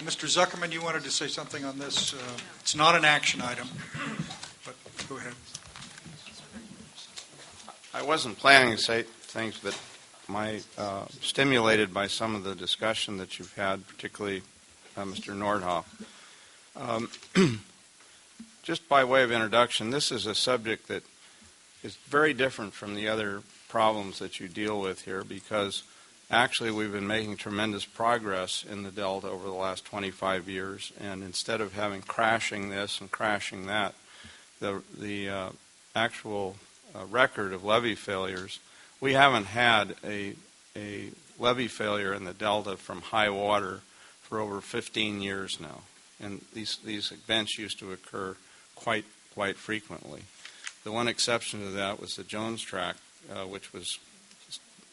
Mr. Zuckerman, you wanted to say something on this. It's not an action item, but go ahead. I wasn't planning to say things, but stimulated by some of the discussion that you've had, particularly Mr. Nordhoff. Just by way of introduction, this is a subject that is very different from the other problems that you deal with here, because actually we've been making tremendous progress in the Delta over the last 25 years, and instead of having crashing this and crashing that, the actual record of levee failures, we haven't had a levee failure in the Delta from high water for over 15 years now. And these events used to occur quite frequently. The one exception to that was the Jones Track, which was,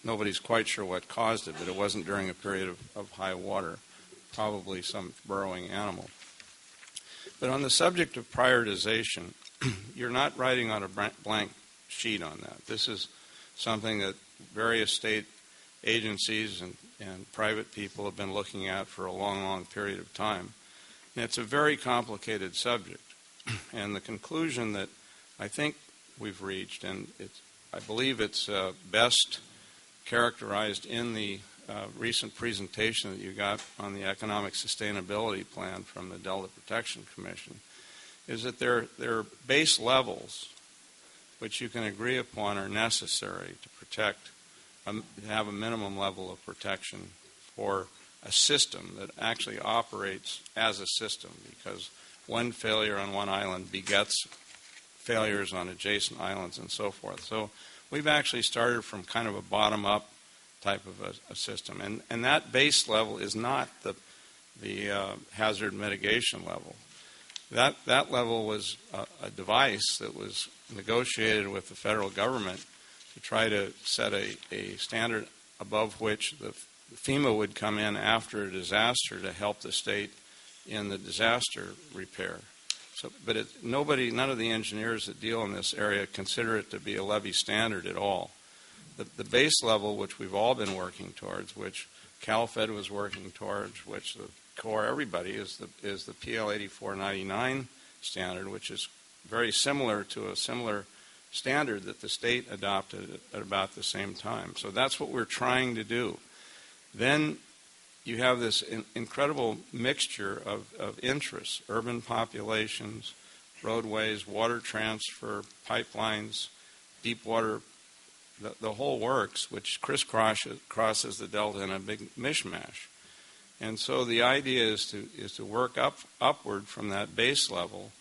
nobody's quite sure what caused it, but it wasn't during a period of high water, probably some burrowing animal. But on the subject of prioritization, you're not writing on a blank sheet on that. This is something that various state agencies and private people have been looking at for a long period of time. And it's a very complicated subject. And the conclusion that I think we've reached, and I believe it's best characterized in the recent presentation that you got on the Economic Sustainability Plan from the Delta Protection Commission, is that there are base levels which you can agree upon are necessary to protect, have a minimum level of protection for a system that actually operates as a system, because one failure on one island begets failures on adjacent islands and so forth. So we've actually started from kind of a bottom-up type of a system. And that base level is not the hazard mitigation level. That level was a device that was negotiated with the federal government to try to set a standard above which the FEMA would come in after a disaster to help the state in the disaster repair. But none of the engineers that deal in this area consider it to be a levee standard at all. The base level, which we've all been working towards, which CalFed was working towards, which the Corps, everybody, is the PL 8499 standard, which is very similar to a similar standard that the state adopted at about the same time. So that's what we're trying to do. Then you have this incredible mixture of interests: urban populations, roadways, water transfer, pipelines, deep water, the whole works, which crisscrosses the Delta in a big mishmash. And so the idea is to work upward from that base level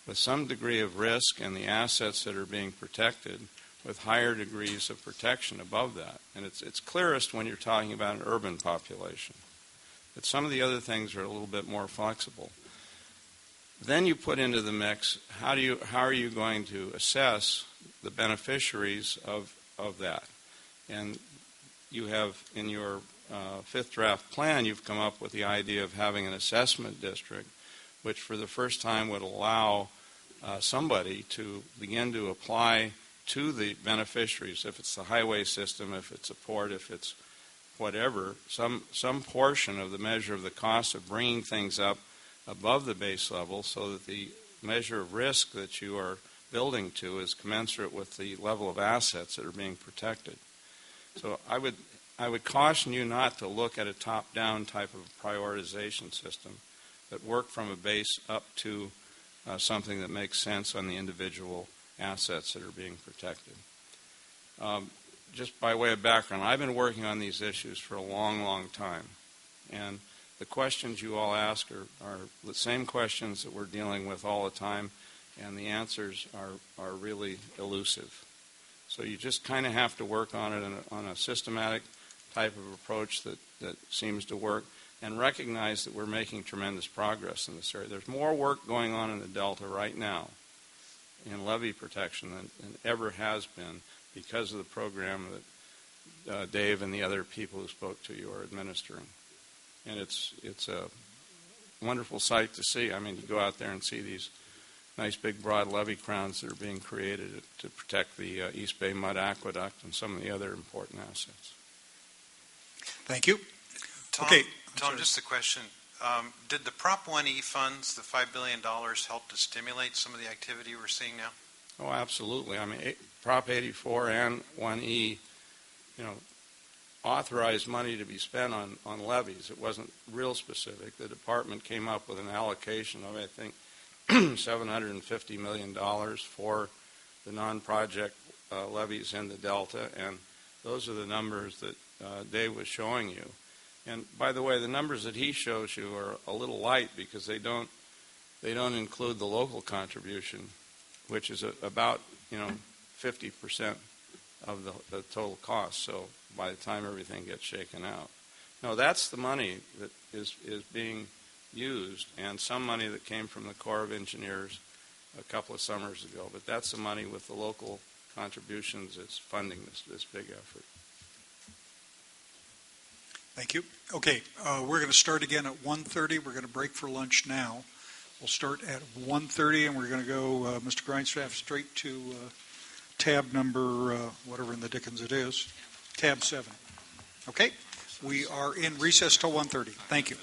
with some degree of risk and the assets that are being protected with higher degrees of protection above that. And it's clearest when you're talking about an urban population. But some of the other things are a little bit more flexible. Then you put into the mix, how are you going to assess the beneficiaries of that? And you have in your fifth draft plan, you've come up with the idea of having an assessment district, which for the first time would allow somebody to begin to apply to the beneficiaries, if it's the highway system, if it's a port, if it's whatever, some portion of the measure of the cost of bringing things up above the base level, so that the measure of risk that you are building to is commensurate with the level of assets that are being protected. So I would caution you not to look at a top-down type of prioritization system, but work from a base up to something that makes sense on the individual assets that are being protected. Just by way of background, I've been working on these issues for a long time. And the questions you all ask are the same questions that we're dealing with all the time, and the answers are really elusive. So you just kind of have to work on it on a systematic type of approach that seems to work, and recognize that we're making tremendous progress in this area. There's more work going on in the Delta right now in levee protection than ever has been, because of the program that Dave and the other people who spoke to you are administering. And it's a wonderful sight to see. I mean, you go out there and see these nice big broad levee crowns that are being created to protect the East Bay Mud Aqueduct and some of the other important assets. Thank you. Tom, Okay. Tom, just a question. Did the Prop 1E funds, the $5 billion, help to stimulate some of the activity we're seeing now? Oh, absolutely. I mean, Prop 84 and 1E, authorized money to be spent on levies. It wasn't real specific. The department came up with an allocation of, I think, $750 million for the non-project levies in the Delta, and those are the numbers that Dave was showing you. And by the way, the numbers that he shows you are a little light because they don't include the local contribution, which is about 50% of the total cost. So by the time everything gets shaken out, no, that's the money that is being used, and some money that came from the Corps of Engineers a couple of summers ago. But that's the money with the local contributions that's funding this big effort. Thank you. Okay, we're going to start again at 1:30. We're going to break for lunch now. We'll start at 1:30, and we're going to go, Mr. Grindstaff, straight to tab number, whatever in the dickens it is, tab 7. Okay, we are in recess till 1:30. Thank you.